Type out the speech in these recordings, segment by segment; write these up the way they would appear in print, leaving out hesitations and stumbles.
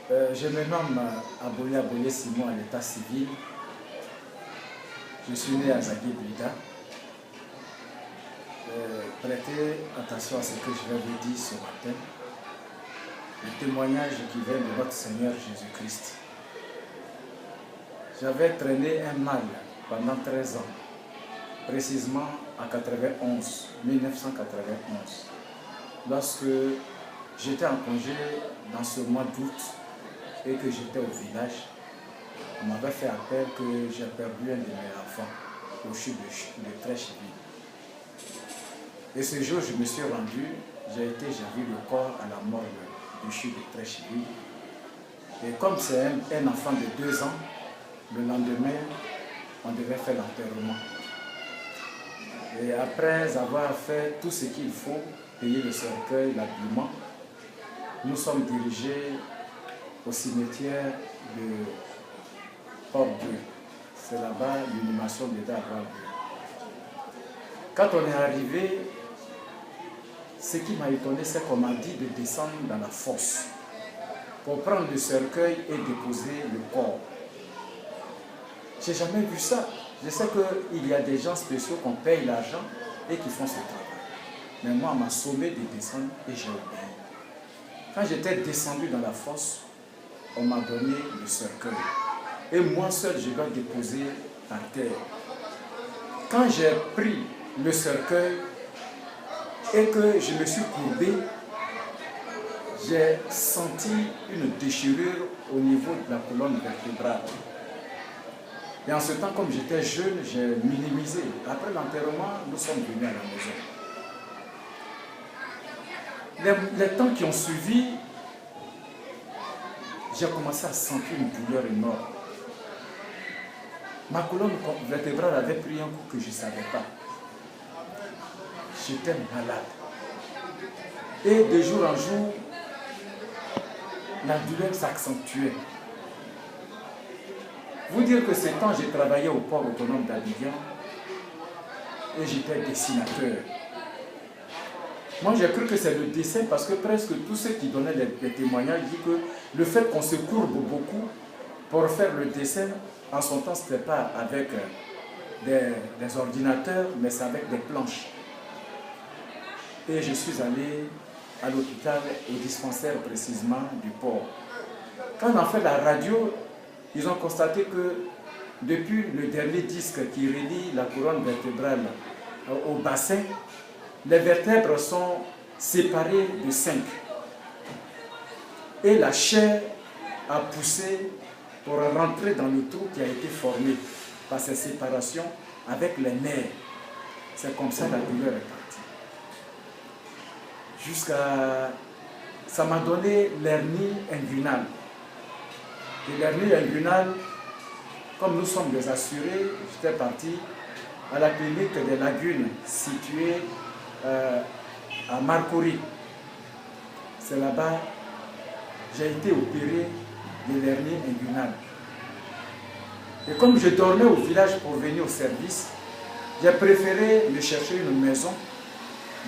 Je me nomme Aboulé Simon à l'état civil. Je suis né à Zagué-Blida. Prêtez attention à ce que je vais vous dire ce matin. Le témoignage qui vient de notre Seigneur Jésus-Christ. J'avais traîné un mal pendant 13 ans, précisément en 1991, lorsque j'étais en congé dans ce mois d'août et que j'étais au village. On m'avait fait appel que j'ai perdu un de mes enfants au chute de Trècheville. Et ce jour, je me suis rendu, j'ai vu le corps à la morgue du chute de Trècheville. Et comme c'est un enfant de 2 ans, le lendemain, on devait faire l'enterrement. Et après avoir fait tout ce qu'il faut, payer le cercueil, l'habillement, nous sommes dirigés au cimetière de Port-Dieu. C'est là-bas l'inhumation d'État à Port-Dieu. Quand on est arrivé, ce qui m'a étonné, c'est qu'on m'a dit de descendre dans la fosse pour prendre le cercueil et déposer le corps. Je n'ai jamais vu ça. Je sais qu'il y a des gens spéciaux qu'on paye l'argent et qui font ce travail. Mais moi, on m'a sommé de descendre et j'ai obéi. Quand j'étais descendu dans la fosse, on m'a donné le cercueil. Et moi seul, je dois déposer par terre. Quand j'ai pris le cercueil et que je me suis courbé, j'ai senti une déchirure au niveau de la colonne vertébrale. Et en ce temps, comme j'étais jeune, j'ai minimisé. Après l'enterrement, nous sommes venus à la maison. Les temps qui ont suivi, j'ai commencé à sentir une douleur énorme. Ma colonne vertébrale avait pris un coup que je ne savais pas. J'étais malade. Et de jour en jour, la douleur s'accentuait. Vous dire que ce temps, j'ai travaillé au port autonome d'Abidjan et j'étais dessinateur. Moi, j'ai cru que c'est le dessin parce que presque tous ceux qui donnaient les témoignages disent que le fait qu'on se courbe beaucoup pour faire le dessin, en son temps, ce n'était pas avec des ordinateurs, mais c'est avec des planches. Et je suis allé à l'hôpital, au dispensaire précisément du port. Quand on a fait la radio, ils ont constaté que depuis le dernier disque qui relie la couronne vertébrale au bassin, les vertèbres sont séparées de 5. Et la chair a poussé pour rentrer dans le trou qui a été formé par ces séparations avec les nerfs. C'est comme ça que la douleur est partie. Ça m'a donné l'hernie inguinale. Et l'hernie inguinale, comme nous sommes des assurés, j'étais parti à la clinique des Lagunes, située à Marcory. C'est là-bas j'ai été opéré de l'hernie inguinale. Et comme je dormais au village pour venir au service, j'ai préféré me chercher une maison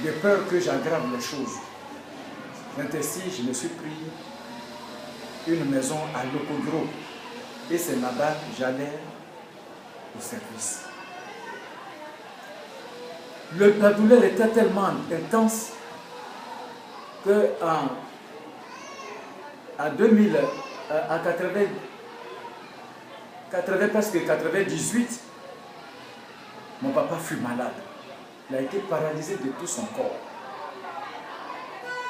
de peur que j'aggrave les choses. Ainsi, je me suis pris une maison à Locodro. Et c'est là-bas que j'allais au service. La douleur était tellement intense que presque 98, mon papa fut malade. Il a été paralysé de tout son corps.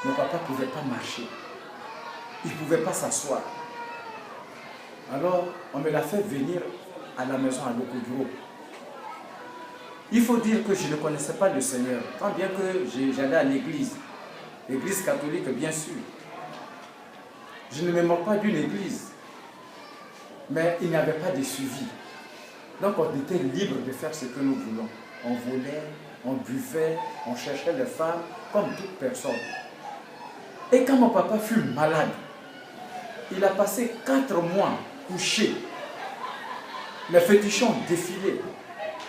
Mon papa ne pouvait pas marcher. Il ne pouvait pas s'asseoir. Alors, on me l'a fait venir à la maison à Locodro. Il faut dire que je ne connaissais pas le Seigneur, tant bien que j'allais à l'église catholique, bien sûr. Je ne me moque pas d'une église, mais il n'y avait pas de suivi. Donc on était libre de faire ce que nous voulons. On volait, on buvait, on cherchait les femmes, comme toute personne. Et quand mon papa fut malade, il a passé 4 mois couché. Les fétichons défilaient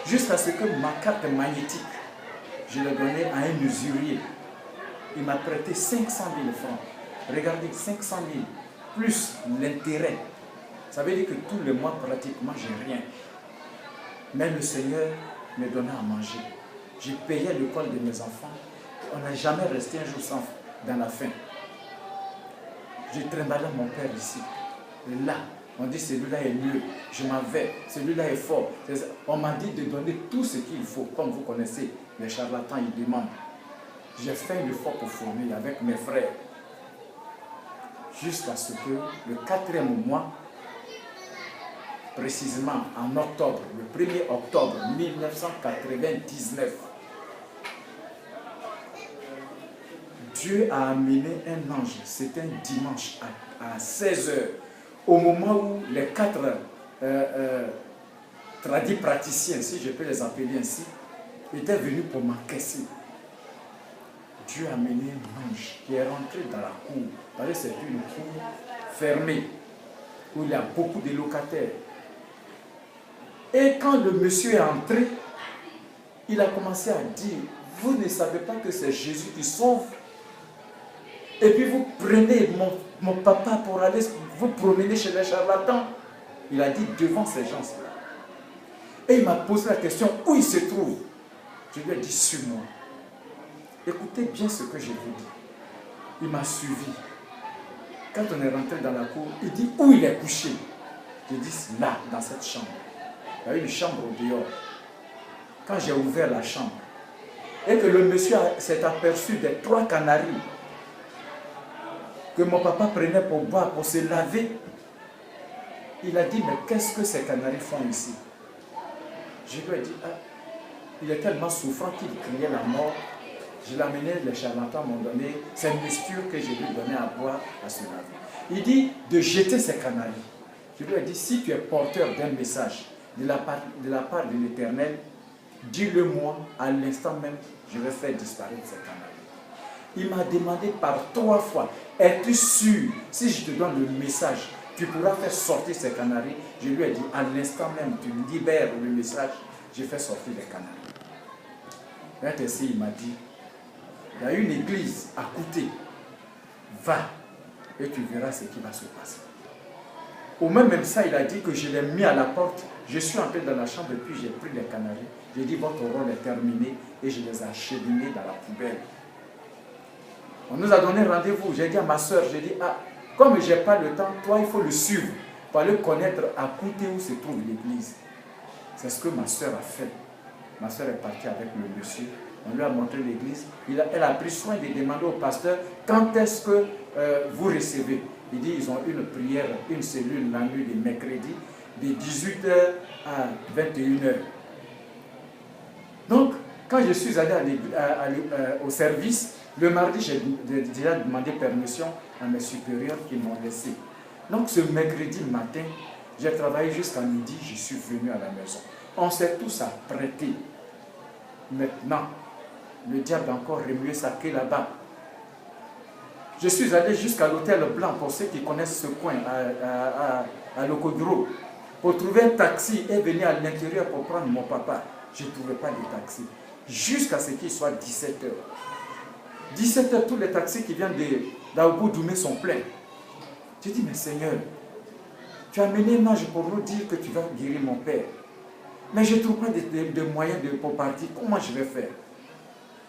jusqu'à ce que ma carte magnétique, je l'ai donnée à un usurier. Il m'a prêté 500 000 francs. Regardez, 500 000. plus l'intérêt. Ça veut dire que tous les mois, pratiquement, j'ai rien. Mais le Seigneur me donnait à manger. Je payais l'école de mes enfants. On n'a jamais resté un jour sans, dans la faim. Je trimballais mon père ici. Et là, on dit celui-là est mieux. Je m'en vais. Celui-là est fort. On m'a dit de donner tout ce qu'il faut. Comme vous connaissez, les charlatans, ils demandent. J'ai fait un effort pour former avec mes frères. Jusqu'à ce que le 4e mois, précisément en octobre, le 1er octobre 1999, Dieu a amené un ange, c'était un dimanche à 16h, au moment où les 4 tradis praticiens, si je peux les appeler ainsi, étaient venus pour m'encaisser. Dieu a amené un ange qui est rentré dans la cour, parce que c'est une cour fermée, où il y a beaucoup de locataires. Et quand le monsieur est entré, il a commencé à dire, vous ne savez pas que c'est Jésus qui sauve? Et puis vous prenez mon papa pour aller vous promener chez les charlatans. Il a dit devant ces gens-là. Et il m'a posé la question, où il se trouve? Je lui ai dit, suis-moi. Écoutez bien ce que je vous dis. Il m'a suivi. Quand on est rentré dans la cour, il dit, où il est couché? Je dis, là, dans cette chambre. Il y a une chambre au dehors. Quand j'ai ouvert la chambre, et que le monsieur s'est aperçu des 3 canaris que mon papa prenait pour boire, pour se laver, il a dit, mais qu'est-ce que ces canaris font ici? Je lui ai dit, ah, il est tellement souffrant qu'il criait la mort. Je l'ai amené, les charlatans m'ont donné, c'est une mixture que je lui donnais à boire, à se laver. Il dit de jeter ces canaris. Je lui ai dit, si tu es porteur d'un message de la part de l'Éternel, dis-le moi, à l'instant même, je vais faire disparaître ces canaris. Il m'a demandé par 3 fois, es-tu sûr, si je te donne le message, tu pourras faire sortir ces canaris? Je lui ai dit, à l'instant même, tu libères le message, je fais sortir les canaris. Là, il m'a dit, il y a une église à côté, va et tu verras ce qui va se passer. Au même ça, il a dit que je l'ai mis à la porte. Je suis entré dans la chambre et puis j'ai pris les canaris. J'ai dit, votre rôle est terminé et je les ai acheminés dans la poubelle. On nous a donné rendez-vous. J'ai dit à ma soeur, j'ai dit, ah, comme je n'ai pas le temps, toi, il faut le suivre pour aller connaître à côté où se trouve l'église. C'est ce que ma soeur a fait. Ma soeur est partie avec le monsieur. On lui a montré l'église. Elle a pris soin de demander au pasteur, quand est-ce que vous recevez? Il dit, ils ont une prière, une cellule la nuit de mercredi, de 18h à 21h. Donc, quand je suis allé au service, le mardi, j'ai déjà demandé permission à mes supérieurs qui m'ont laissé. Donc, ce mercredi matin, j'ai travaillé jusqu'à midi, je suis venu à la maison. On s'est tous apprêtés. Maintenant, le diable a encore remué sa queue là-bas. Je suis allé jusqu'à l'hôtel Blanc, pour ceux qui connaissent ce coin, à Locodro, pour trouver un taxi et venir à l'intérieur pour prendre mon papa. Je ne trouvais pas de taxi. Jusqu'à ce qu'il soit 17h. 17h, tous les taxis qui viennent d'Aoubou-Doumé sont pleins. J'ai dit, mais Seigneur, tu as mené un ange pour nous dire que tu vas guérir mon père. Mais je ne trouve pas de moyens pour partir. Comment je vais faire?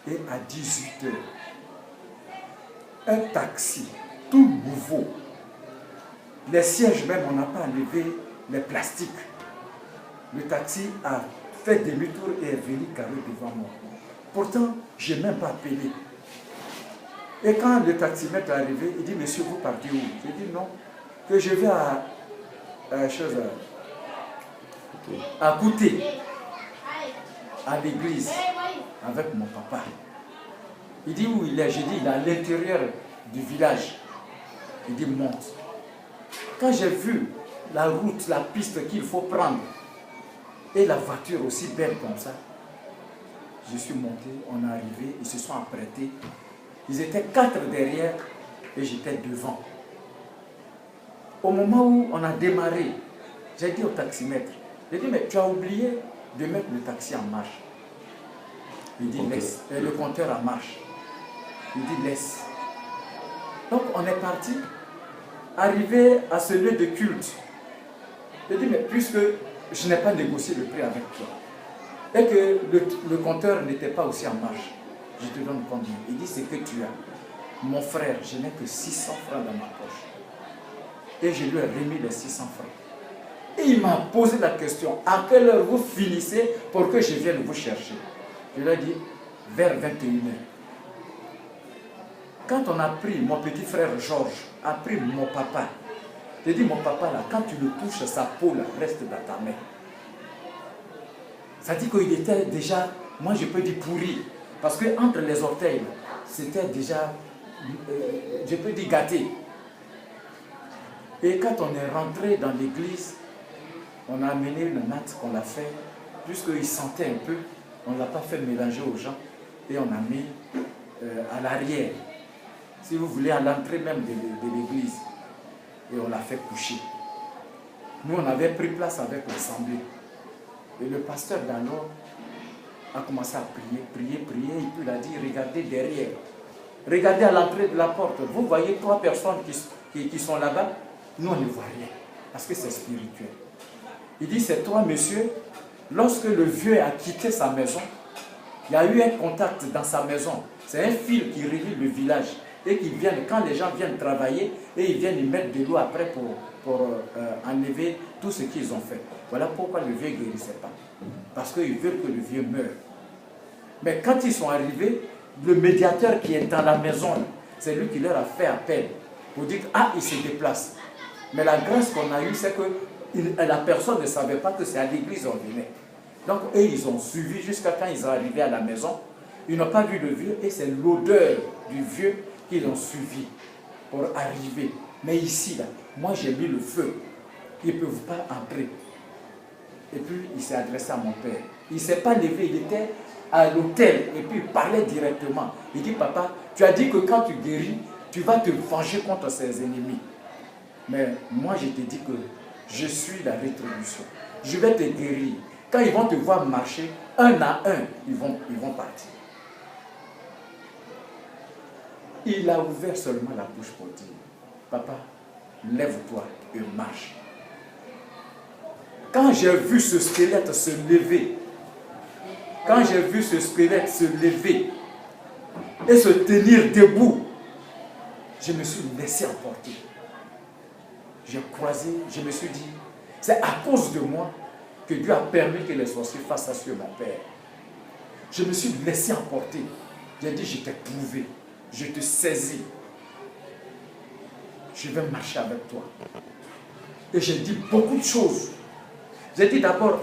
Et à 18h, un taxi, tout nouveau. Les sièges même, on n'a pas enlevé les plastiques. Le taxi a fait demi-tour et est venu carrer devant moi. Pourtant, je n'ai même pas appelé. Et quand le taximètre est arrivé, il dit, monsieur, vous partez où? J'ai dit non, que je vais à Kouté, à l'église, avec mon papa. Il dit où il est? J'ai dit, il est à l'intérieur du village. Il dit, monte. Quand j'ai vu la route, la piste qu'il faut prendre, et la voiture aussi belle comme ça, je suis monté, on est arrivé, ils se sont apprêtés. Ils étaient 4 derrière et j'étais devant. Au moment où on a démarré, j'ai dit au taximètre, j'ai dit, mais tu as oublié de mettre le taxi en marche. Il dit, laisse. Et le compteur en marche. Il dit, laisse. Donc on est parti. Arrivé à ce lieu de culte, je dis, mais puisque je n'ai pas négocié le prix avec toi, et que le compteur n'était pas aussi en marche, je te donne combien? Il dit, c'est que tu as. Mon frère, je n'ai que 600 francs dans ma poche. Et je lui ai remis les 600 francs. Et il m'a posé la question, à quelle heure vous finissez pour que je vienne vous chercher? Je lui ai dit, vers 21h. Quand on a pris, mon petit frère Georges a pris mon papa. J'ai dit, mon papa là, quand tu le touches, sa peau là, reste dans ta main. Ça dit qu'il était déjà, moi je peux dire pourri. Parce que entre les orteils, c'était déjà, je peux dire gâté. Et quand on est rentré dans l'église, on a amené une natte qu'on a fait, puisqu'il sentait un peu, on ne l'a pas fait mélanger aux gens, et on a mis à l'arrière, si vous voulez, à l'entrée même de l'église, et on l'a fait coucher. Nous, on avait pris place avec l'assemblée, et le pasteur d'alors a commencé à prier, et puis il a dit, regardez derrière, regardez à l'entrée de la porte, vous voyez 3 personnes qui sont là-bas, nous on ne voit rien, parce que c'est spirituel. Il dit, ces 3 messieurs, lorsque le vieux a quitté sa maison, il y a eu un contact dans sa maison. C'est un fil qui relie le village. Et qui viennent, quand les gens viennent travailler, et ils viennent y mettre de l'eau après pour enlever tout ce qu'ils ont fait. Voilà pourquoi le vieux ne guérissait pas. Parce qu'ils veulent que le vieux meure. Mais quand ils sont arrivés, le médiateur qui est dans la maison, c'est lui qui leur a fait appel pour dire, ah, il se déplace. Mais la grâce qu'on a eue, c'est que la personne ne savait pas que c'est à l'église on venait. Donc, eux, ils ont suivi jusqu'à quand ils sont arrivés à la maison. Ils n'ont pas vu le vieux et c'est l'odeur du vieux qu'ils ont suivi pour arriver. Mais ici, là, moi j'ai mis le feu. Ils ne peuvent pas entrer. Et puis, il s'est adressé à mon père. Il ne s'est pas levé, il était à l'hôtel et puis il parlait directement. Il dit, papa, tu as dit que quand tu guéris, tu vas te venger contre ses ennemis. Mais moi, je te dis que je suis la rétribution. Je vais te guérir. Quand ils vont te voir marcher, un à un, ils vont partir. Il a ouvert seulement la bouche pour dire, papa, lève-toi et marche. Quand j'ai vu ce squelette se lever, et se tenir debout, je me suis laissé emporter. J'ai croisé, je me suis dit, c'est à cause de moi que Dieu a permis que les sorciers fassent ça sur mon père. Je me suis laissé emporter. J'ai dit, je t'ai prouvé, je te saisis. Je vais marcher avec toi. Et j'ai dit beaucoup de choses. J'ai dit d'abord,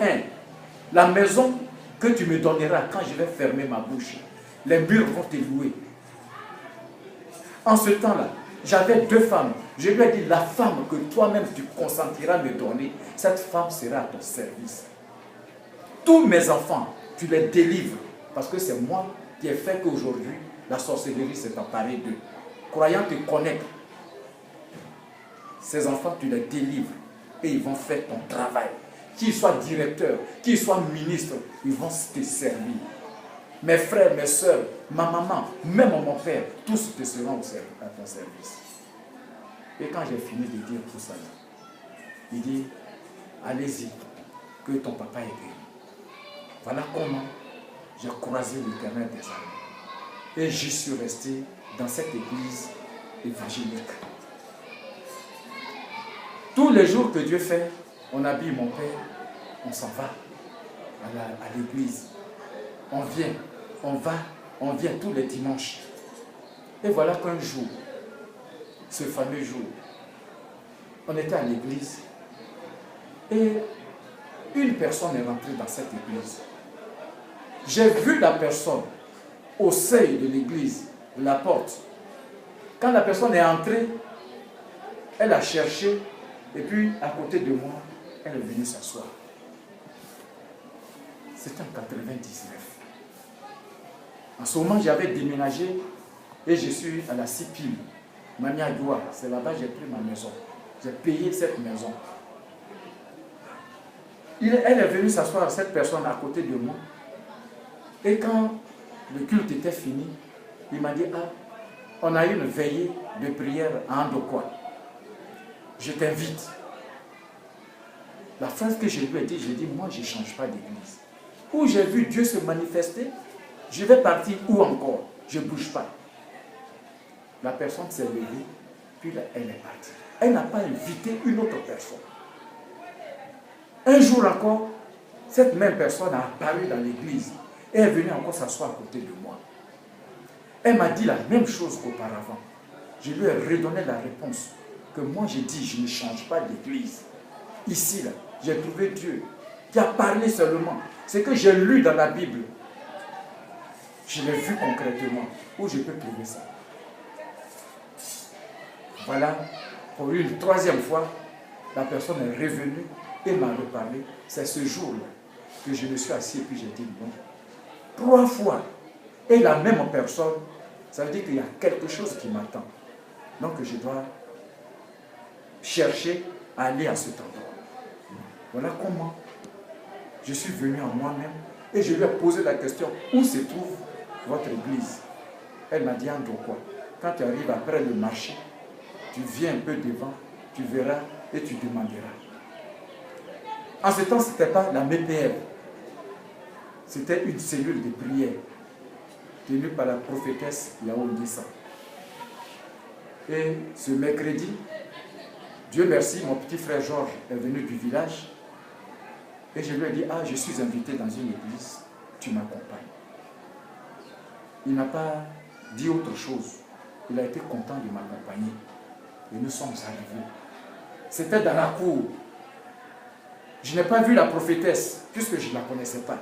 la maison que tu me donneras quand je vais fermer ma bouche, les murs vont te louer. En ce temps-là, j'avais 2 femmes. Je lui ai dit, la femme que toi-même tu consentiras me donner, cette femme sera à ton service. Tous mes enfants, tu les délivres. Parce que c'est moi qui ai fait qu'aujourd'hui, la sorcellerie s'est emparée d'eux. Croyant te connaître, ces enfants, tu les délivres. Et ils vont faire ton travail. Qu'ils soient directeurs, qu'ils soient ministres, ils vont te servir. Mes frères, mes soeurs, ma maman, même mon père, tous te seront à ton service. Et quand j'ai fini de dire tout ça, il dit, allez-y, que ton papa est guéri. Voilà comment j'ai croisé l'Éternel des armées. Et j'y suis resté dans cette église évangélique. Tous les jours que Dieu fait, on habille mon père, on s'en va à l'église. On vient tous les dimanches. Et voilà qu'un jour, ce fameux jour, on était à l'église et une personne est rentrée dans cette église. J'ai vu la personne au seuil de l'église, la porte. Quand la personne est entrée, elle a cherché et puis à côté de moi, elle est venue s'asseoir. C'était en 99. En ce moment, j'avais déménagé et je suis à la Sipile, Maniadoua. C'est là-bas que j'ai pris ma maison. J'ai payé cette maison. Elle est venue s'asseoir, cette personne à côté de moi. Et quand le culte était fini, il m'a dit, ah, on a eu une veillée de prière à Andokwa. je t'invite. La phrase que je lui ai dit, j'ai dit, moi, je ne change pas d'église. Où j'ai vu Dieu se manifester, je vais partir où encore? Je ne bouge pas. La personne s'est levée, puis elle est partie. Elle n'a pas invité une autre personne. Un jour encore, cette même personne a apparu dans l'église et est venue encore s'asseoir à côté de moi. Elle m'a dit la même chose qu'auparavant. Je lui ai redonné la réponse que moi j'ai dit, je ne change pas d'église. Ici, là, j'ai trouvé Dieu qui a parlé seulement. C'est que j'ai lu dans la Bible. Je l'ai vu concrètement. Où je peux trouver ça? Voilà, pour une troisième fois, la personne est revenue et m'a reparlé. C'est ce jour-là que je me suis assis et puis j'ai dit non. 3 fois. Et la même personne, ça veut dire qu'il y a quelque chose qui m'attend. Donc je dois chercher à aller à cet endroit. Voilà comment je suis venu en moi-même et je lui ai posé la question, où se trouve votre église? Elle m'a dit, Andokwa, quand tu arrives après le marché, tu viens un peu devant, tu verras et tu demanderas. En ce temps, ce n'était pas la MPR. C'était une cellule de prière tenue par la prophétesse Yaoundissa. Et ce mercredi, Dieu merci, mon petit frère Georges est venu du village et je lui ai dit, ah, je suis invité dans une église, tu m'accompagnes. Il n'a pas dit autre chose. Il a été content de m'accompagner. Et nous sommes arrivés. C'était dans la cour. Je n'ai pas vu la prophétesse, puisque je ne la connaissais pas.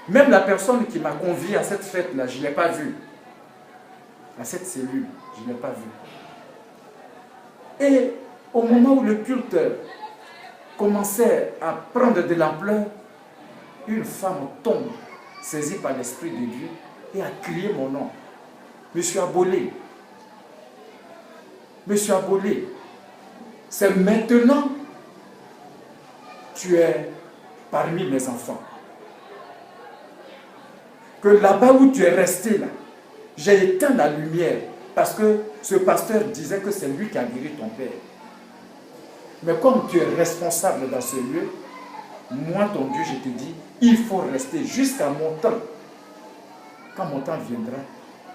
Même la personne qui m'a convié à cette fête-là, je ne l'ai pas vue. À cette cellule, je ne l'ai pas vue. Et au moment où le culte commençait à prendre de l'ampleur, une femme tombe, saisie par l'Esprit de Dieu, et a crié mon nom. Monsieur Abolé. Monsieur Abolé, c'est maintenant tu es parmi mes enfants. Que là-bas où tu es resté, là, j'ai éteint la lumière parce que ce pasteur disait que c'est lui qui a guéri ton père. Mais comme tu es responsable dans ce lieu, moi, ton Dieu, je te dis, il faut rester jusqu'à mon temps. Quand mon temps viendra,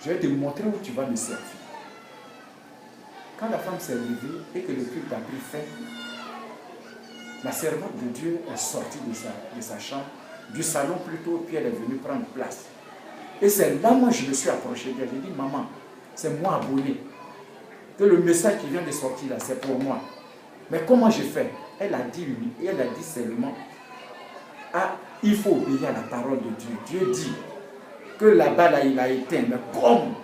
je vais te montrer où tu vas me servir. Quand la femme s'est levée et que le culte a pris fin, la servante de Dieu est sortie de sa chambre, du salon plutôt, puis elle est venue prendre place. Et c'est là, moi, je me suis approché d'elle. J'ai dit, maman, c'est moi abonné. Que le message qui vient de sortir là, c'est pour moi. Mais comment je fais? Elle a dit seulement, ah, il faut obéir à la parole de Dieu. Dieu dit que là-bas, là, il a éteint. Mais comme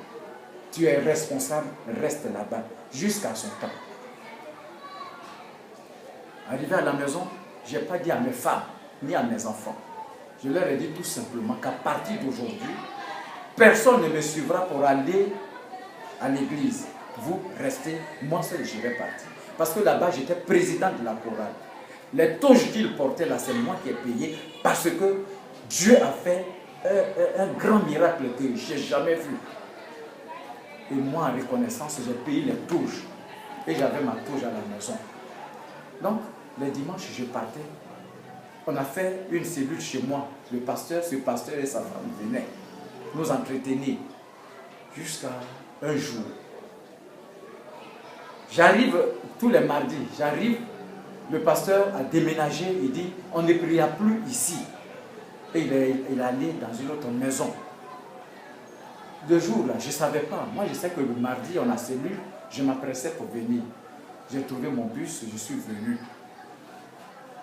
tu es responsable, reste là-bas jusqu'à son temps. Arrivé à la maison, je n'ai pas dit à mes femmes ni à mes enfants. Je leur ai dit tout simplement qu'à partir d'aujourd'hui, personne ne me suivra pour aller à l'église. Vous restez, moi seul je vais partir. Parce que là-bas, j'étais président de la chorale. Les toges qu'il portait là, c'est moi qui ai payé parce que Dieu a fait un grand miracle que je n'ai jamais vu. Et moi, en reconnaissance, j'ai payé les touches. Et j'avais ma touche à la maison. Donc, les dimanches, je partais. On a fait une cellule chez moi. Ce pasteur et sa femme venaient nous entretenir jusqu'à un jour. J'arrive tous les mardis. J'arrive, le pasteur a déménagé. Il dit, on ne priera plus ici. Et il est allé dans une autre maison. 2 jours là, je ne savais pas. Moi, je sais que le mardi, on a cellule. Je m'appressais pour venir. J'ai trouvé mon bus, je suis venu.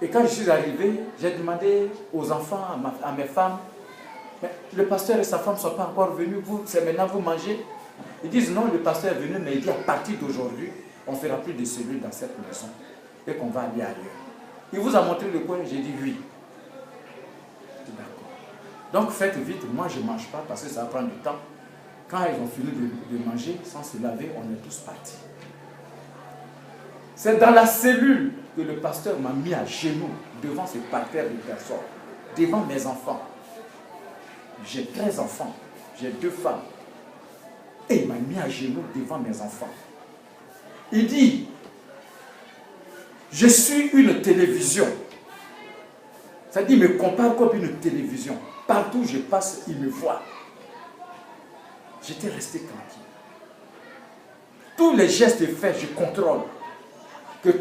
Et quand je suis arrivé, j'ai demandé aux enfants, à mes femmes, mais le pasteur et sa femme ne sont pas encore venus, c'est maintenant vous mangez. Ils disent non, le pasteur est venu, mais il dit à partir d'aujourd'hui, on ne fera plus de cellules dans cette maison et qu'on va aller ailleurs. Il vous a montré le coin, j'ai dit oui. D'accord. Donc faites vite, moi je ne mange pas parce que ça va prendre du temps. Quand ils ont fini de manger, sans se laver, on est tous partis. C'est dans la cellule que le pasteur m'a mis à genoux devant ce parterre de personnes, devant mes enfants. J'ai 13 enfants, j'ai 2 femmes. Et il m'a mis à genoux devant mes enfants. Il dit, Je suis une télévision. C'est-à-dire, il me compare comme une télévision. Partout où je passe, il me voit. J'étais resté tranquille. Tous les gestes faits, je contrôle.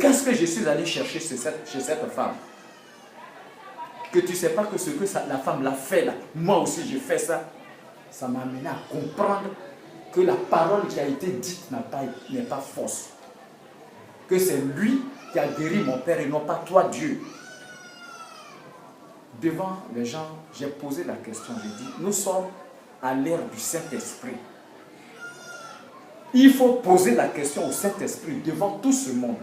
Qu'est-ce que je suis allé chercher chez cette femme? Que tu ne sais pas que ce que la femme l'a fait là, moi aussi j'ai fait ça. Ça m'a amené à comprendre que la parole qui a été dite n'est pas fausse. Que c'est lui qui a guéri mon père et non pas toi, Dieu. Devant les gens, j'ai posé la question, j'ai dit, nous sommes à l'ère du Saint-Esprit. Il faut poser la question au Saint-Esprit devant tout ce monde.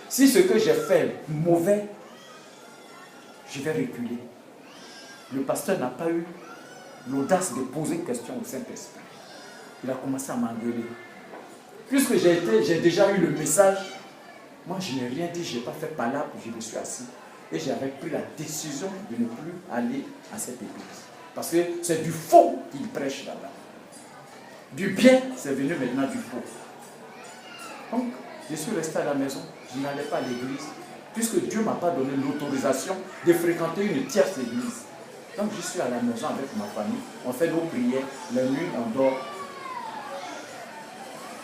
Si ce que j'ai fait est mauvais, je vais reculer. Le pasteur n'a pas eu l'audace de poser une question au Saint-Esprit. Il a commencé à m'engueuler. Puisque j'ai déjà eu le message, moi je n'ai rien dit, je n'ai pas fait palabre, je me suis assis. Et j'avais pris la décision de ne plus aller à cette église. Parce que c'est du faux qu'il prêche là-bas. Du bien, c'est venu maintenant du faux. Donc, je suis resté à la maison, je n'allais pas à l'église, puisque Dieu ne m'a pas donné l'autorisation de fréquenter une tierce église. Donc, je suis à la maison avec ma famille, on fait nos prières, la nuit, on dort.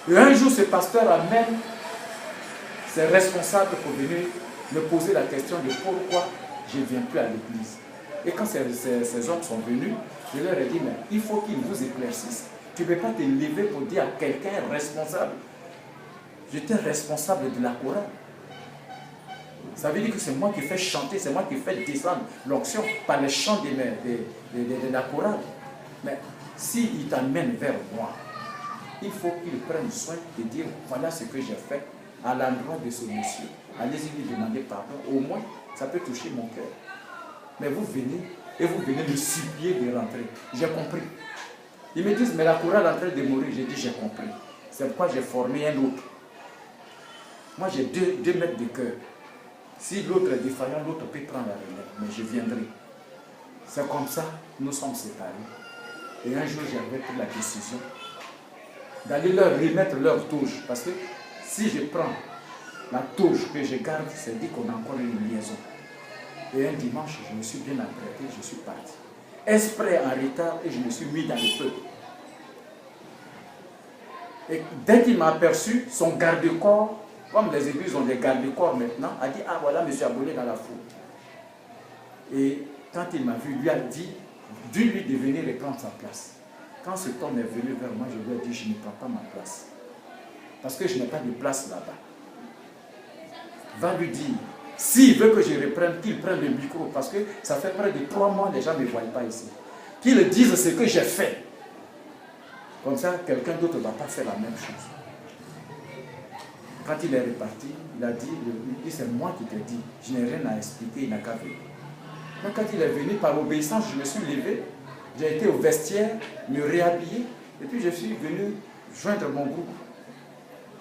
Et un jour, ce pasteur amène ses responsables pour venir me poser la question de pourquoi je ne viens plus à l'église. Et quand ces hommes sont venus, je leur ai dit, mais il faut qu'ils vous éclaircissent. Tu ne peux pas te lever pour dire à quelqu'un responsable. J'étais responsable de la chorale. Ça veut dire que c'est moi qui fais chanter, c'est moi qui fais descendre l'onction par les chants de la chorale. Mais s'il t'amène vers moi, il faut qu'il prenne soin de dire, voilà ce que j'ai fait à l'endroit de ce monsieur. Allez-y lui demander pardon, au moins ça peut toucher mon cœur. Mais vous venez et vous venez me supplier de rentrer. J'ai compris. Ils me disent, mais la chorale est en train de mourir. J'ai dit, j'ai compris. C'est pourquoi j'ai formé un autre. Moi, j'ai deux maîtres de cœur. Si l'autre est défaillant, l'autre peut prendre la relève. Mais je viendrai. C'est comme ça, nous sommes séparés. Et un jour, j'avais pris la décision d'aller leur remettre leur touche. Parce que si je prends la touche que je garde, c'est dit qu'on a encore une liaison. Et un dimanche, je me suis bien apprêté, je suis parti. Exprès en retard et je me suis mis dans le feu. Et dès qu'il m'a aperçu, son garde-corps, comme les églises ont des garde-corps maintenant, a dit, ah voilà, M. Abonné dans la foule. Et quand il m'a vu, lui a dit, lui de venir et prendre sa place. Quand cet homme est venu vers moi, je lui ai dit, je ne prends pas ma place. Parce que je n'ai pas de place là-bas. Va lui dire, s'il veut que je reprenne, qu'il prenne le micro, parce que ça fait près de 3 mois, les gens ne me voient pas ici. Qu'il dise ce que j'ai fait. Comme ça, quelqu'un d'autre ne va pas faire la même chose. Quand il est reparti, il a dit, c'est moi qui t'ai dit, je n'ai rien à expliquer, il n'a qu'à venir. Donc quand il est venu, par obéissance, je me suis levé, j'ai été au vestiaire, me réhabiller, et puis je suis venu joindre mon groupe,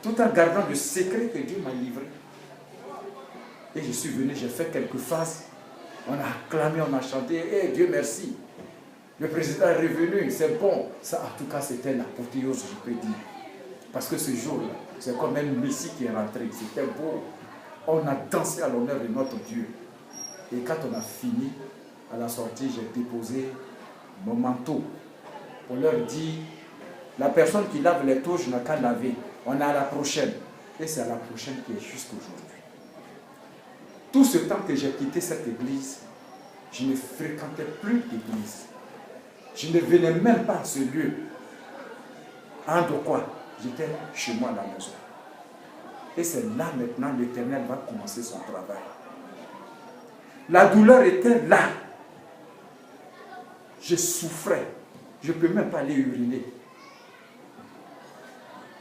tout en gardant le secret que Dieu m'a livré. Et je suis venu, j'ai fait quelques phases, on a acclamé, on a chanté, et Dieu merci. Le président est revenu, c'est bon. Ça, en tout cas, c'était l'apothéose, je peux dire. Parce que ce jour-là, c'est comme un Messie qui est rentré. C'était beau. On a dansé à l'honneur de notre Dieu. Et quand on a fini, à la sortie, j'ai déposé mon manteau pour leur dire, la personne qui lave les touches n'a qu'à laver. On est à la prochaine. Et c'est à la prochaine qui est jusqu'aujourd'hui. Tout ce temps que j'ai quitté cette église, je ne fréquentais plus l'église. Je ne venais même pas à ce lieu. En de quoi? J'étais chez moi à la maison. Et c'est là maintenant l'Éternel va commencer son travail. La douleur était là. Je souffrais. Je ne peux même pas aller uriner.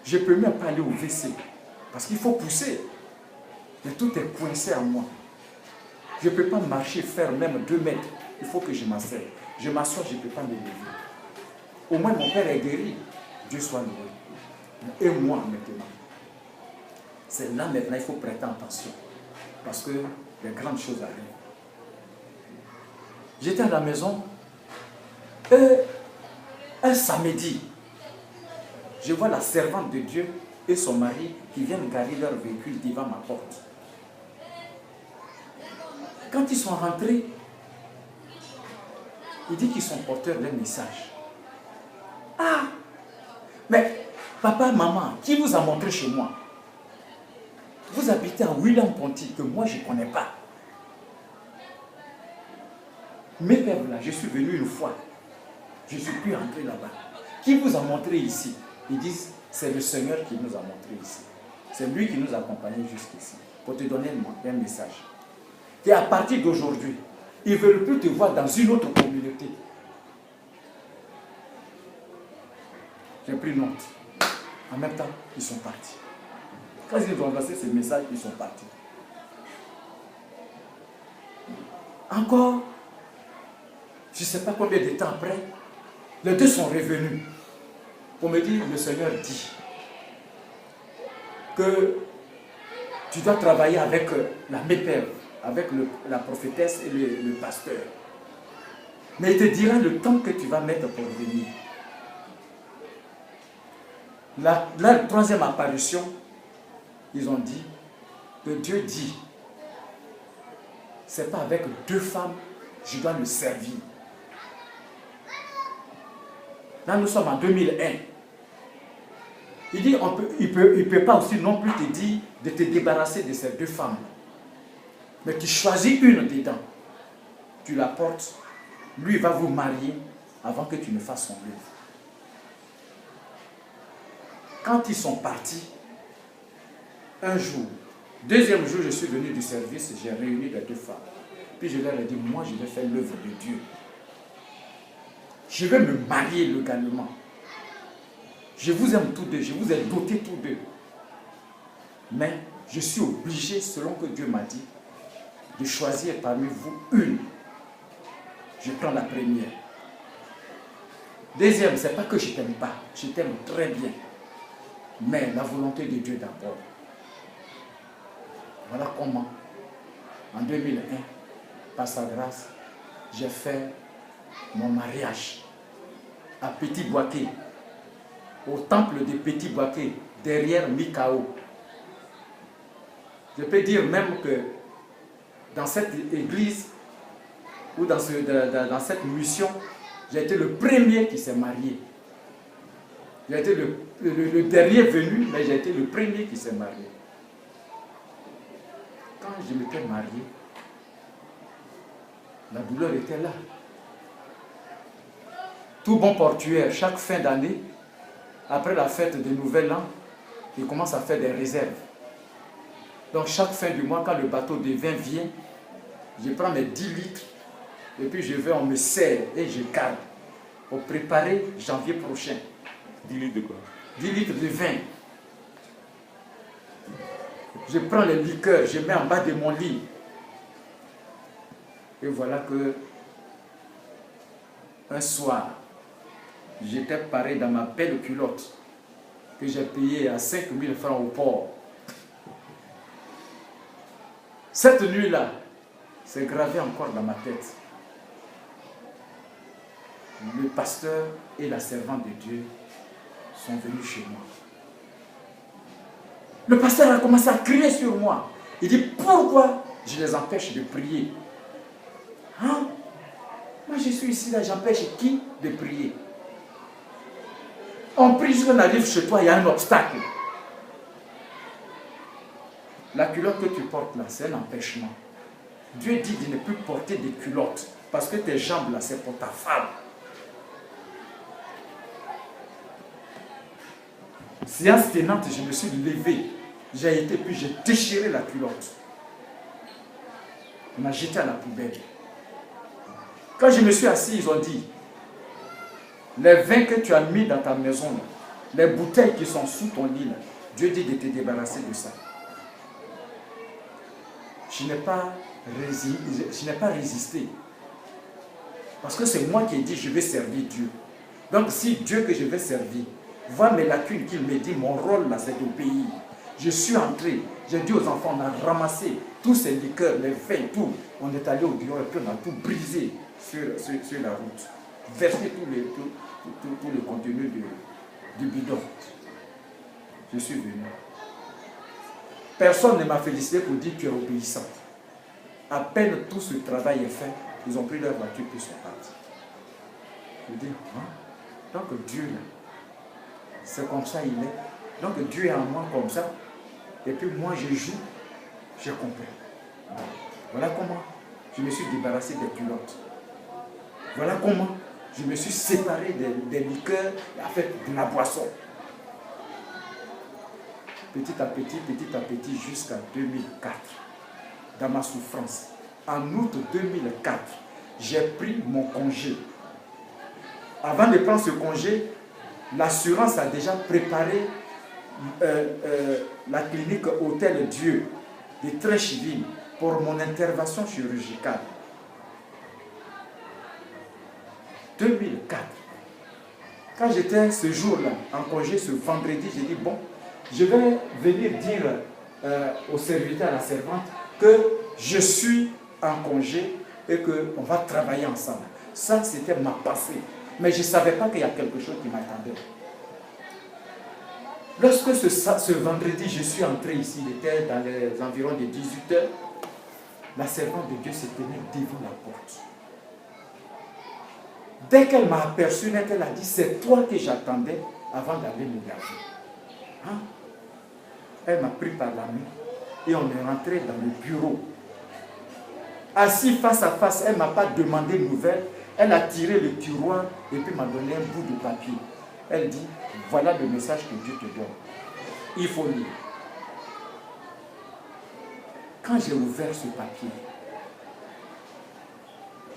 Je ne peux même pas aller au WC. Parce qu'il faut pousser. Mais tout est coincé à moi. Je ne peux pas marcher, faire même 2 mètres. Il faut que je m'asseye. Je m'assois, je ne peux pas me lever. Au moins mon père est guéri. Dieu soit loué. Et moi maintenant. C'est là maintenant, il faut prêter attention. Parce que les grandes choses arrivent. J'étais à la maison. Et un samedi, je vois la servante de Dieu et son mari qui viennent garer leur véhicule devant ma porte. Quand ils sont rentrés, il dit qu'ils sont porteurs d'un message. Ah! Mais papa, maman, qui vous a montré chez moi? Vous habitez à William-Ponty, que moi je ne connais pas. Mes pères là, je suis venu une fois. Je ne suis plus rentré là-bas. Qui vous a montré ici? Ils disent, c'est le Seigneur qui nous a montré ici. C'est lui qui nous a accompagnés jusqu'ici. Pour te donner un message. Et à partir d'aujourd'hui, ils ne veulent plus te voir dans une autre communauté. J'ai pris note. En même temps, ils sont partis. Quand ils ont lancé ce message, ils sont partis. Encore, je ne sais pas combien de temps après, les deux sont revenus pour me dire, le Seigneur dit que tu dois travailler avec la mépère, avec la prophétesse et le pasteur. Mais il te dira le temps que tu vas mettre pour venir. La troisième apparition, ils ont dit que Dieu dit, c'est pas avec deux femmes, je dois le servir. Là, nous sommes en 2001. Il dit, il ne peut pas aussi non plus te dire de te débarrasser de ces deux femmes. Mais tu choisis une dedans. Tu la portes. Lui, il va vous marier avant que tu ne fasses son œuvre. Quand ils sont partis, un jour, deuxième jour, je suis venu du service, j'ai réuni les deux femmes. Puis je leur ai dit, moi, je vais faire l'œuvre de Dieu. Je vais me marier légalement. Je vous aime tous deux, je vous ai dotés tous deux. Mais je suis obligé, selon que Dieu m'a dit, de choisir parmi vous une. Je prends la première. Deuxième, ce n'est pas que je ne t'aime pas, je t'aime très bien. Mais la volonté de Dieu d'abord. Voilà comment, en 2001, par sa grâce, j'ai fait mon mariage à Petit Boaké, au temple de Petit Boaké, derrière Mikao. Je peux dire même que dans cette église ou dans cette mission, j'ai été le premier qui s'est marié. J'ai été le dernier venu, mais j'ai été le premier qui s'est marié. Quand je m'étais marié, la douleur était là. Tout bon portuaire, chaque fin d'année, après la fête de Nouvel An, il commence à faire des réserves. Donc chaque fin du mois, quand le bateau de vin vient, je prends mes 10 litres et puis je vais, on me sert et je garde pour préparer janvier prochain. 10 litres de quoi? 10 litres de vin. Je prends les liqueurs, je mets en bas de mon lit. Et voilà que un soir, j'étais paré dans ma belle culotte que j'ai payée à 5 000 francs au port. Cette nuit-là, c'est gravé encore dans ma tête. Le pasteur et la servante de Dieu sont venus chez moi. Le pasteur a commencé à crier sur moi. Il dit, pourquoi je les empêche de prier? Hein? Moi je suis ici, là, j'empêche qui de prier? On prie jusqu'on arrive chez toi, il y a un obstacle. La culotte que tu portes là, c'est un empêchement. Dieu dit de ne plus porter des culottes parce que tes jambes là, c'est pour ta femme. Séance tenante, je me suis levé. J'ai été, puis j'ai déchiré la culotte. On m'a jeté à la poubelle. Quand je me suis assis, ils ont dit, les vins que tu as mis dans ta maison, les bouteilles qui sont sous ton lit, Dieu dit de te débarrasser de ça. Je n'ai pas résisté. Parce que c'est moi qui ai dit, je vais servir Dieu. Donc si Dieu que je vais servir, voit mes lacunes qu'il me dit, mon rôle là, c'est d'obéir. Je suis entré, j'ai dit aux enfants, on a ramassé tous ces liqueurs, les vins, tout. On est allé au bureau et puis on a tout brisé sur la route. Versé tout le contenu du bidon. Je suis venu. Personne ne m'a félicité pour dire que tu es obéissant. À peine tout ce travail est fait, ils ont pris leur voiture et sont partis. Je dis, hein? Donc Dieu, c'est comme ça il est. Donc Dieu est en moi comme ça. Et puis moi je joue, j'ai compris. Voilà comment je me suis débarrassé des culottes. Voilà comment je me suis séparé des liqueurs avec de la boisson. Petit à petit, jusqu'à 2004, dans ma souffrance. En août 2004, j'ai pris mon congé. Avant de prendre ce congé, l'assurance a déjà préparé la clinique Hôtel Dieu de Treichville pour mon intervention chirurgicale. 2004. Quand j'étais ce jour-là en congé, ce vendredi, j'ai dit bon, je vais venir dire au serviteur, à la servante, que je suis en congé et qu'on va travailler ensemble. Ça, c'était ma passée. Mais je ne savais pas qu'il y a quelque chose qui m'attendait. Lorsque ce vendredi, je suis entré ici, il était dans les environs de 18 heures, la servante de Dieu se tenait devant la porte. Dès qu'elle m'a aperçu, elle a dit, c'est toi que j'attendais avant d'aller me laver. Hein? Elle m'a pris par la main et on est rentré dans le bureau. Assis face à face, elle ne m'a pas demandé de nouvelles. Elle a tiré le tiroir et puis m'a donné un bout de papier. Elle dit, voilà le message que Dieu te donne. Il faut lire. Quand j'ai ouvert ce papier,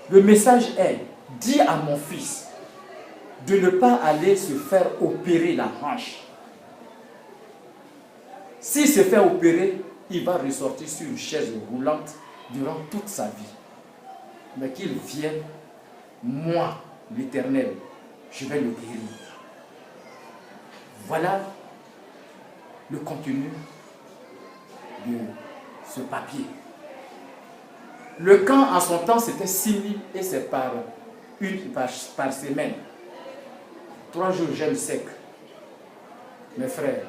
le message est, dis à mon fils de ne pas aller se faire opérer la hanche. S'il se fait opérer, il va ressortir sur une chaise roulante durant toute sa vie. Mais qu'il vienne, moi, l'Éternel, je vais le guérir. Voilà le contenu de ce papier. Le camp, en son temps, c'était 6 000 et c'est par semaine. 3 jours, j'aime sec. Mes frères,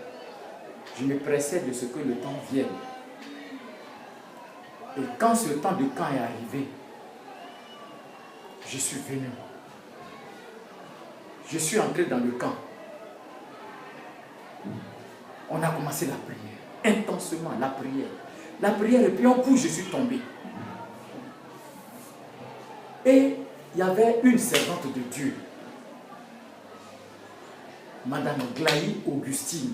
je me pressais de ce que le temps vienne. Et quand ce temps de camp est arrivé, je suis venu. Je suis entré dans le camp. On a commencé la prière, intensement la prière. La prière, et puis en coup, je suis tombé. Et il y avait une servante de Dieu, Madame Glaï Augustine,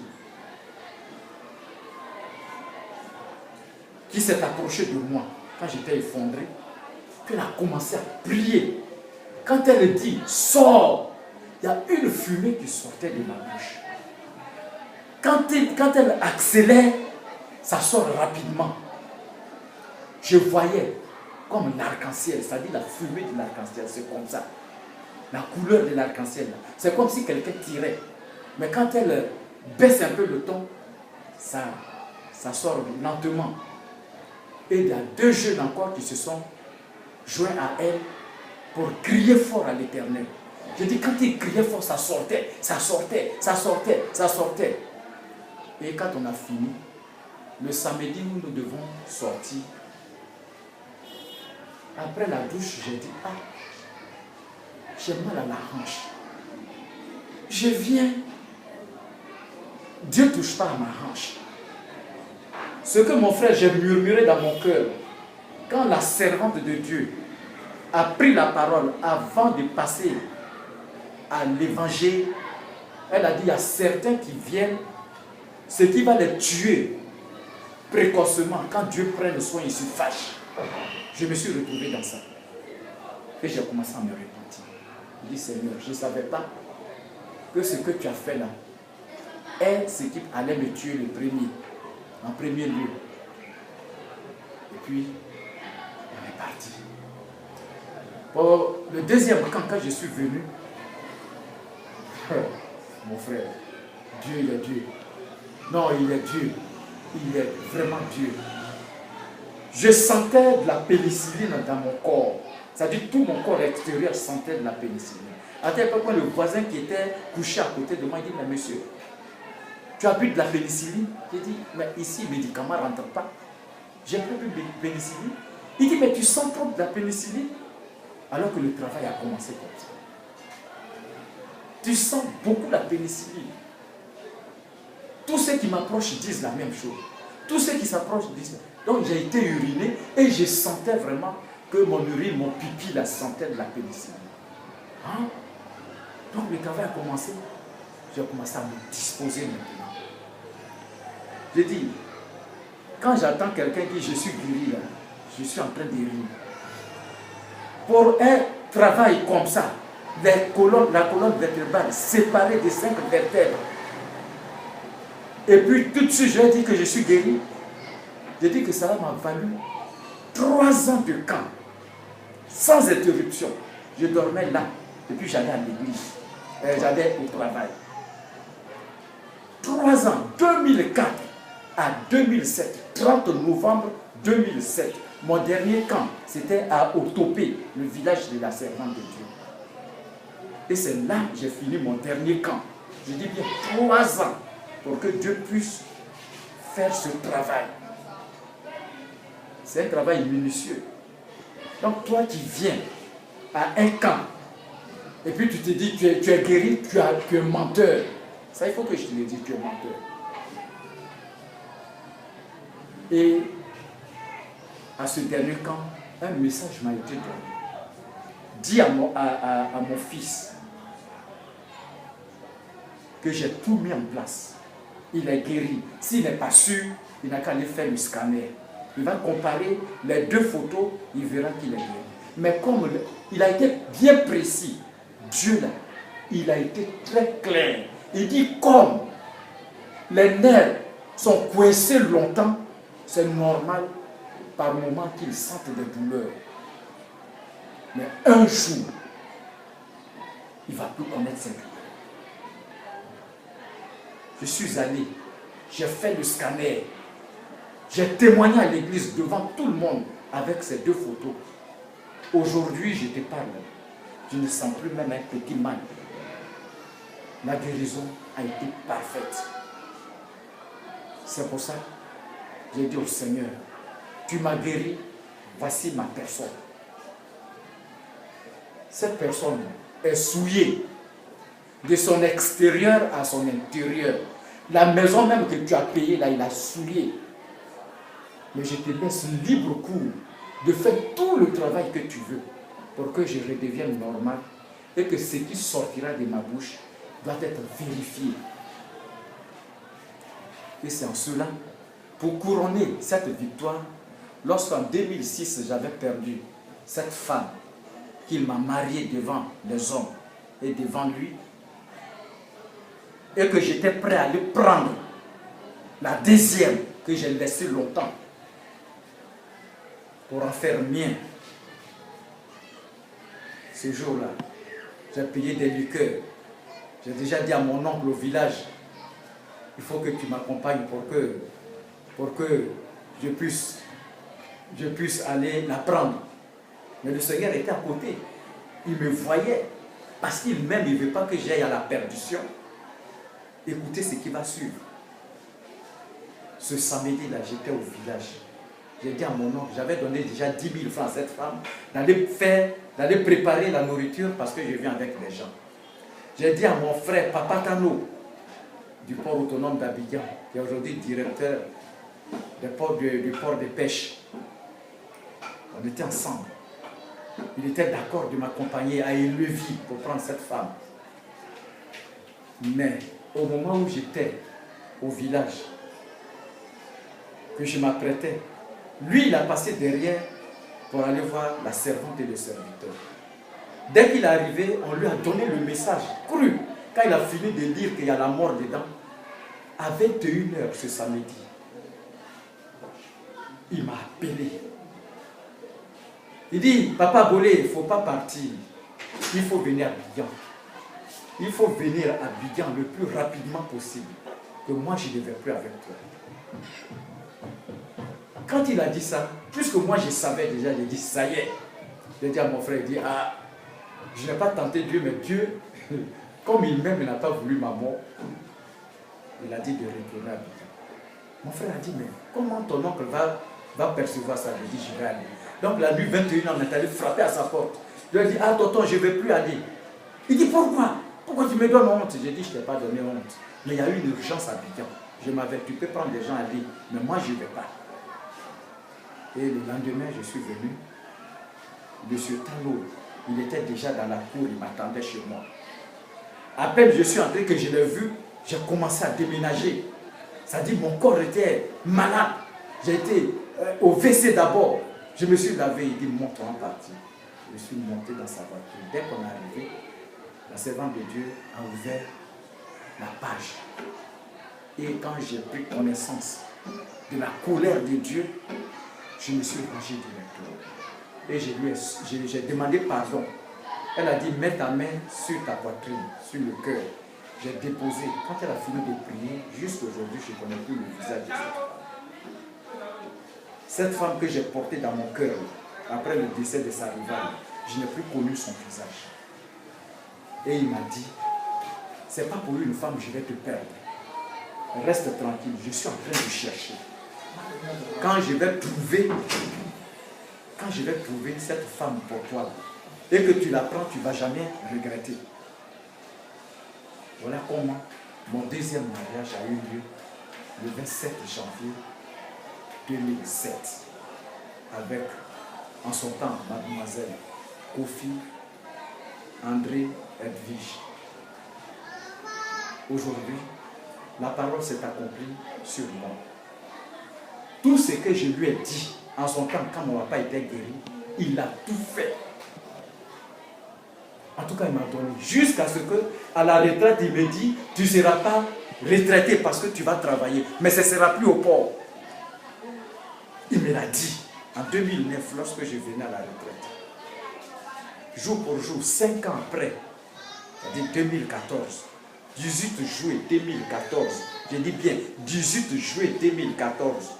qui s'est approchée de moi quand j'étais effondré, puis elle a commencé à prier. Quand elle dit « sors », il y a une fumée qui sortait de ma bouche. Quand elle accélère, ça sort rapidement. Je voyais comme un arc-en-ciel, c'est-à-dire la fumée de l'arc-en-ciel, c'est comme ça. La couleur de l'arc-en-ciel, c'est comme si quelqu'un tirait. Mais quand elle baisse un peu le ton, ça sort lentement. Et il y a 2 jeunes encore qui se sont joints à elle pour crier fort à l'Éternel. Je dis, quand ils criaient fort, ça sortait, ça sortait, ça sortait, ça sortait. Et quand on a fini, le samedi où nous devons sortir, après la douche, j'ai dit, ah, j'ai mal à la hanche. Je viens, Dieu ne touche pas à ma hanche. Ce que mon frère, j'ai murmuré dans mon cœur, quand la servante de Dieu a pris la parole avant de passer à l'évangile, elle a dit, il y a certains qui viennent, ce qui va les tuer précocement, quand Dieu prend le soin, il se fâche. Je me suis retrouvé dans ça. Et j'ai commencé à me repentir. Je dis, Seigneur, je ne savais pas que ce que tu as fait là est ce qui allait me tuer en premier lieu. Et puis, on est parti. Pour le deuxième camp, quand je suis venu, mon frère, Dieu, il est Dieu. Non, il est Dieu. Il est vraiment Dieu. Je sentais de la pénicilline dans mon corps. C'est-à-dire tout mon corps extérieur sentait de la pénicilline. À tel point que le voisin qui était couché à côté de moi, il dit, mais monsieur, tu as bu de la pénicilline? J'ai dit, mais ici, le médicament ne rentre pas. J'ai pris de pénicilline. Il dit, mais tu sens trop de la pénicilline? Alors que le travail a commencé comme ça. Tu sens beaucoup la pénicilline. Tous ceux qui m'approchent disent la même chose. Tous ceux qui s'approchent disent... Donc j'ai été uriné et je sentais vraiment que mon urine, mon pipi, la sentait de la pénicilline. Hein? Donc le travail a commencé. J'ai commencé à me disposer maintenant. J'ai dit, quand j'entends quelqu'un dire je suis guéri là, je suis en train d'uriner. Pour un travail comme ça, la colonne vertébrale séparée des 5 vertèbres, et puis tout de suite je lui ai dit que je suis guéri. J'ai dit que ça m'a valu 3 ans de camp, sans interruption. Je dormais là, et puis j'allais à l'église, j'allais au travail. 3 ans, 2004 à 2007, 30 novembre 2007. Mon dernier camp, c'était à Otopé, le village de la Servante de Dieu. Et c'est là que j'ai fini mon dernier camp. Je dis bien 3 ans pour que Dieu puisse faire ce travail. C'est un travail minutieux. Donc toi qui viens à un camp, et puis tu te dis tu es guéri, tu es menteur. Ça, il faut que je te le dise, tu es menteur. Et à ce dernier camp, un message m'a été donné. Dis à mon fils que j'ai tout mis en place. Il est guéri. S'il n'est pas sûr, il n'a qu'à aller faire le scanner. Il va comparer les 2 photos, il verra qu'il est guéri. Mais comme il a été bien précis, Dieu là, il a été très clair. Il dit comme les nerfs sont coincés longtemps, c'est normal par moment qu'ils sentent des douleurs. Mais un jour, il ne va plus connaître ces douleurs. Je suis allé, j'ai fait le scanner, j'ai témoigné à l'église devant tout le monde avec ces 2 photos. Aujourd'hui, je te parle, je ne sens plus même un petit mal. La guérison a été parfaite. C'est pour ça que j'ai dit au Seigneur, tu m'as guéri, voici ma personne. Cette personne est souillée de son extérieur à son intérieur. La maison même que tu as payée, là, il a souillé. Mais je te laisse libre cours de faire tout le travail que tu veux pour que je redevienne normal et que ce qui sortira de ma bouche doit être vérifié. Et c'est en cela, pour couronner cette victoire, lorsqu'en 2006, j'avais perdu cette femme qu'il m'a mariée devant les hommes et devant lui, et que j'étais prêt à aller prendre la deuxième que j'ai laissée longtemps pour en faire mien. Ce jour-là, j'ai payé des liqueurs. J'ai déjà dit à mon oncle au village, il faut que tu m'accompagnes pour que je puisse aller la prendre. Mais le Seigneur était à côté. Il me voyait. Parce qu'il m'aime, il ne veut pas que j'aille à la perdition. Écoutez ce qui va suivre. Ce samedi-là, j'étais au village. J'ai dit à mon oncle, j'avais donné déjà 10 000 francs à cette femme, d'aller préparer la nourriture parce que je viens avec les gens. J'ai dit à mon frère, Papa Tano, du port autonome d'Abidjan, qui est aujourd'hui directeur du port de pêche. On était ensemble. Il était d'accord de m'accompagner à Élevis pour prendre cette femme. Mais au moment où j'étais au village, que je m'apprêtais, lui, il a passé derrière pour aller voir la servante et le serviteur. Dès qu'il est arrivé, on lui a donné le message cru. Quand il a fini de lire qu'il y a la mort dedans, à 21h ce samedi, il m'a appelé. Il dit, Papa Bolé, il ne faut pas partir. Il faut venir à Abidjan. Il faut venir à Abidjan le plus rapidement possible. Que moi, je ne vais plus avec toi. Quand il a dit ça, puisque moi je savais déjà, j'ai dit, ça y est. J'ai dit à mon frère, il dit, ah, je n'ai pas tenté Dieu, mais Dieu, comme il m'aime, il n'a pas voulu ma mort. Il a dit de retourner à Abidjan. Mon frère a dit, mais comment ton oncle va va percevoir ça. Je dis, je vais aller. Donc la nuit, 21h, on est allé frapper à sa porte. Je lui ai dit, ah tonton, je ne vais plus aller. Il dit, pourquoi? Pourquoi tu me donnes honte? J'ai dit, je ne t'ai pas donné honte. Mais il y a eu une urgence à Abidjan. Je m'avais, tu peux prendre des gens à aller, mais moi je ne vais pas. Et le lendemain, je suis venu. Monsieur Tano, il était déjà dans la cour, il m'attendait chez moi. À peine je suis entré que je l'ai vu, j'ai commencé à déménager. Ça dit, mon corps était malade. J'ai été au WC d'abord. Je me suis lavé, il dit, monte, on va partir. Je suis monté dans sa voiture. Dès qu'on est arrivé, la servante de Dieu a ouvert la page. Et quand j'ai pris connaissance de la colère de Dieu, je me suis rangé directement. Et j'ai demandé pardon. Elle a dit, mets ta main sur ta poitrine, sur le cœur. J'ai déposé. Quand elle a fini de prier, jusqu'aujourd'hui, je ne connais plus le visage de cette femme. Cette femme que j'ai portée dans mon cœur, après le décès de sa rivale, je n'ai plus connu son visage. Et il m'a dit, c'est pas pour une femme, je vais te perdre. Reste tranquille, je suis en train de chercher. Quand je vais trouver cette femme pour toi, et que tu la prends, tu ne vas jamais regretter. Voilà comment mon deuxième mariage a eu lieu le 27 janvier 2007 avec, en son temps, mademoiselle Kofi André Edwige. Aujourd'hui, la parole s'est accomplie sur moi. Tout ce que je lui ai dit en son temps, quand mon papa était guéri, il a tout fait. En tout cas, il m'a donné. Jusqu'à ce que, à la retraite, il me dit, tu ne seras pas retraité parce que tu vas travailler, mais ce ne sera plus au port. Il me l'a dit en 2009, lorsque je venais à la retraite. Jour pour jour, 5 ans après, c'est-à-dire 2014, 18 juillet 2014, je dis bien 18 juillet 2014,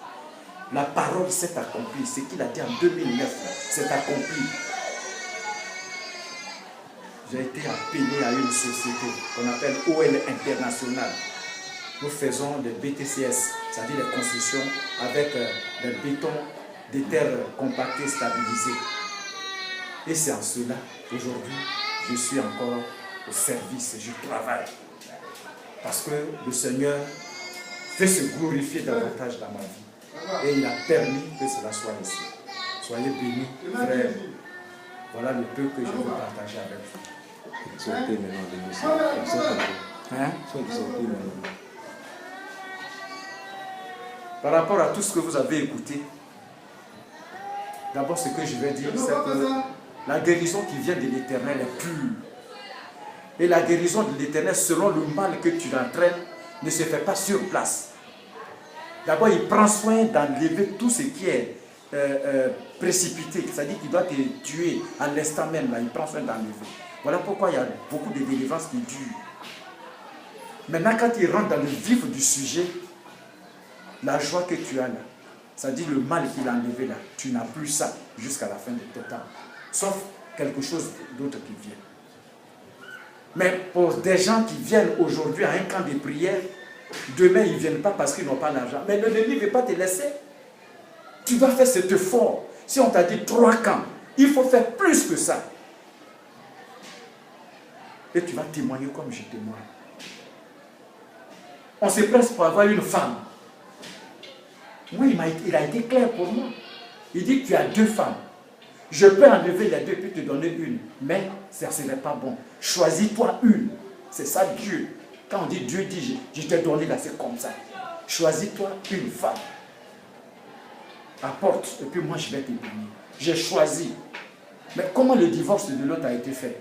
la parole s'est accomplie. Ce qu'il a dit en 2009 s'est accompli. J'ai été appelé à une société qu'on appelle OL International. Nous faisons des BTCS, c'est-à-dire des constructions avec des bétons, des terres compactées, stabilisées. Et c'est en cela qu'aujourd'hui, je suis encore au service, je travaille. Parce que le Seigneur fait se glorifier davantage dans ma vie. Et il a permis que cela soit ici. Soyez bénis, frères. Voilà le peu que je veux partager avec vous. Exaltez maintenant. Hein? Sois exalté maintenant. Par rapport à tout ce que vous avez écouté, d'abord ce que je vais dire, c'est que la guérison qui vient de l'Éternel est pure. Et la guérison de l'Éternel, selon le mal que tu entraînes, ne se fait pas sur place. D'abord, il prend soin d'enlever tout ce qui est précipité, c'est-à-dire qu'il doit te tuer à l'instant même, là, il prend soin d'enlever. Voilà pourquoi il y a beaucoup de délivrances qui durent. Maintenant, quand il rentre dans le vif du sujet, la joie que tu as là, c'est-à-dire le mal qu'il a enlevé là, tu n'as plus ça jusqu'à la fin de tes temps. Sauf quelque chose d'autre qui vient. Mais pour des gens qui viennent aujourd'hui à un camp de prière, demain ils ne viennent pas parce qu'ils n'ont pas l'argent. Mais l'ennemi ne veut pas te laisser. Tu dois faire cet effort. Si on t'a dit 3 camps, il faut faire plus que ça. Et tu vas témoigner comme je témoigne. On se presse pour avoir une femme. Moi, il a été clair pour moi. Il dit, tu as 2 femmes. Je peux enlever les 2 puis te donner une. Mais ça ne serait pas bon. Choisis-toi une. C'est ça Dieu. Quand on dit Dieu dit, je t'ai donné là, c'est comme ça. Choisis-toi une femme. Apporte, et puis moi je vais te bénir. J'ai choisi. Mais comment le divorce de l'autre a été fait?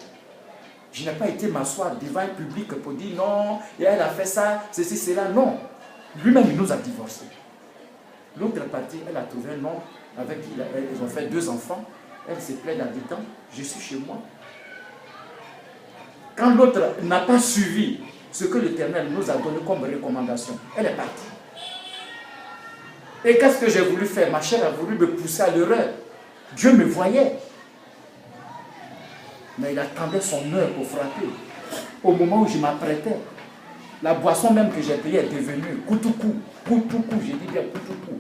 Je n'ai pas été m'asseoir devant un public pour dire non, et elle a fait ça, ceci, cela. Non. Lui-même, il nous a divorcés. L'autre partie, elle a trouvé un homme avec qui ils ont fait 2 enfants. Elle se plaît là-dedans. Je suis chez moi. Quand l'autre n'a pas suivi ce que l'Éternel nous a donné comme recommandation, elle est partie. Et qu'est-ce que j'ai voulu faire? Ma chair a voulu me pousser à l'erreur. Dieu me voyait. Mais il attendait son heure pour frapper. Au moment où je m'apprêtais, la boisson même que j'ai payée est devenue coutoukou. Coutoukou, j'ai dit bien coutoukou.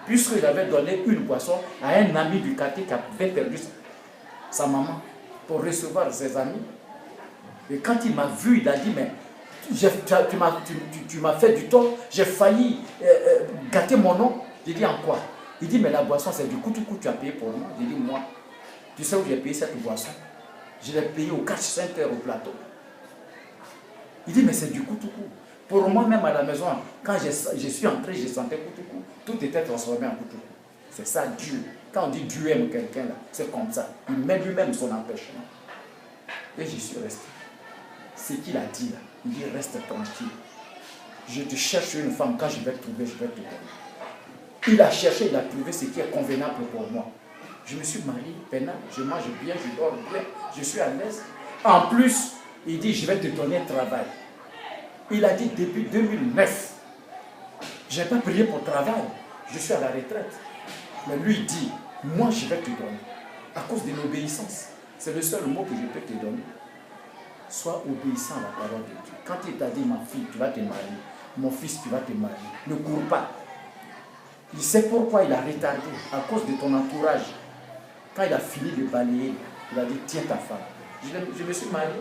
puisque j'avais donné une boisson à un ami du quartier qui avait perdu sa maman pour recevoir ses amis. Et quand il m'a vu, il a dit, mais tu m'as fait du tort, j'ai failli gâter mon nom. J'ai dit, en quoi? Il dit, mais la boisson, c'est du coup, tu as payé pour moi. J'ai dit, moi, tu sais où j'ai payé cette boisson? Je l'ai payé au cash center au plateau. Il dit, mais c'est du coup. Pour moi, même à la maison, quand je suis entré, je sentais coup. Tout était transformé en coup. C'est ça, Dieu. Quand on dit Dieu aime quelqu'un, là, c'est comme ça. Il met lui-même son empêchement. Et j'y suis resté. Ce qu'il a dit là, il dit, reste tranquille. Je te cherche une femme, quand je vais te trouver, je vais te donner. Il a cherché, il a trouvé ce qui est convenable pour moi. Je me suis marié, peinard, je mange bien, je dors bien, je suis à l'aise. En plus, il dit, je vais te donner un travail. Il a dit, depuis 2009, je n'ai pas prié pour travail, je suis à la retraite. Mais lui, il dit, moi, je vais te donner. À cause de l'obéissance. C'est le seul mot que je peux te donner. Sois obéissant à la parole de Dieu. Quand il t'a dit, ma fille, tu vas te marier, mon fils, tu vas te marier, ne cours pas. Il sait pourquoi il a retardé, à cause de ton entourage. Quand il a fini de balayer, il a dit, tiens ta femme. Je me suis marié,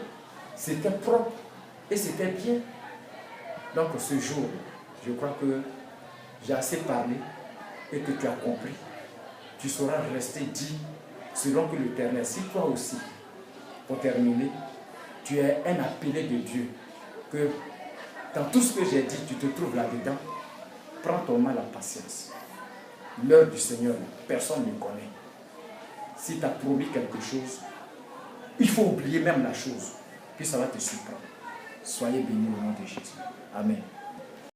c'était propre et c'était bien. Donc ce jour, je crois que j'ai assez parlé et que tu as compris. Tu sauras rester dit selon que l'Éternel, si toi aussi, pour terminer, tu es un appelé de Dieu, que dans tout ce que j'ai dit, tu te trouves là-dedans, prends ton mal en patience. L'heure du Seigneur, personne ne connaît. Si tu as promis quelque chose, il faut oublier même la chose, puis ça va te surprendre. Soyez bénis au nom de Jésus. Amen.